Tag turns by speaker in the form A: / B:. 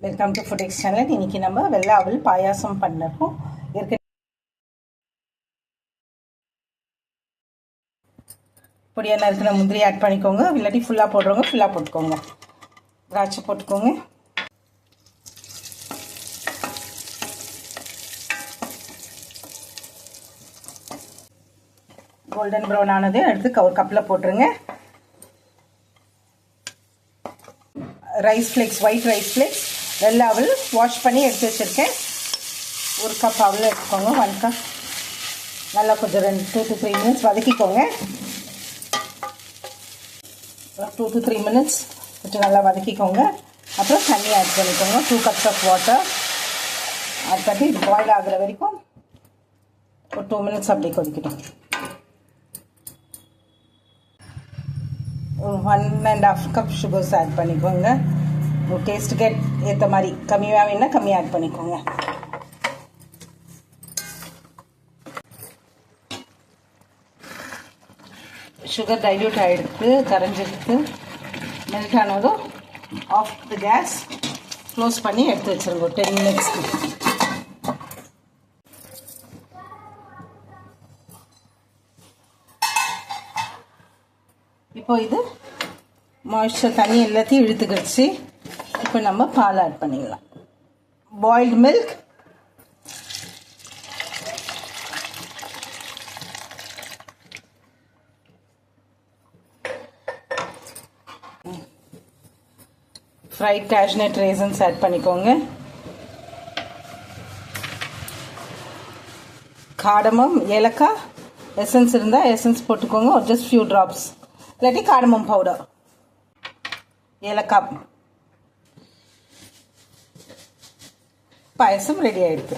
A: Welcome to ஃபுடெக்ஸ் channel. இன்றைக்கி நம்ம வெள்ளை அவல் பாயாசம் பண்ணிருக்கோம். பொடியாக நறுக்கின முந்திரி ஆட் பண்ணிக்கோங்க. இல்லாட்டி ஃபுல்லாக போடுறவங்க ஃபுல்லாக போட்டுக்கோங்க. திராட்சை போட்டுக்கோங்க. கோல்டன் ப்ரௌன் ஆனது எடுத்து ஒரு கப்பில் போட்டுருங்க. Rice flakes, white rice flakes, வெள்ளை அவல் வாஷ் பண்ணி எடுத்து வச்சுருக்கேன். ஒரு கப் அவல் எடுத்துக்கோங்க. 1 கப். நல்லா கொஞ்சம் 2 to 3 minutes வதக்கிக்கோங்க. 2 to 3 minutes கொஞ்சம் நல்லா வதக்கிக்கோங்க. அப்புறம் தண்ணி ஆட் பண்ணிக்கோங்க. 2 cups ஆஃப் வாட்டர் ஆட் பண்ணி இது பாயில் ஆகிற வரைக்கும் ஒரு 2 minutes அப்படியே கொதிக்கட்டும். 1.5 cup சுகர்ஸ் ஆட் பண்ணிக்கோங்க. உங்கள் டேஸ்ட்டுக்கு ஏற்ற மாதிரி கம்மியாக வேணுன்னா கம்மியாக ஆட் பண்ணிக்கோங்க. சுகர் டைல்யூட் ஆகிடுத்து, கரைஞ்சிடுத்து. மெல்ட் ஆனதும் ஆஃப் த கேஸ் க்ளோஸ் பண்ணி எடுத்து வச்சுருங்க 10 minutesக்கு. இப்போ இது மாய்ஸ்சர் தண்ணி எல்லாத்தையும் இழுத்துக்கிடுச்சு. இப்போ நம்ம பால் ஆட் பண்ணிடலாம். Boiled milk, fried cashew raisins add பண்ணிக்கோங்க. காடமம், ஏலக்காய் எசன்ஸ் இருந்தால் எசன்ஸ் போட்டுக்கோங்க. ஒரு ஜஸ்ட் ஃபியூ ட்ராப்ஸ். இல்லாட்டி காடமம் பவுடர், ஏலக்காய். பாயசம் ரெடி ஆகிடுது.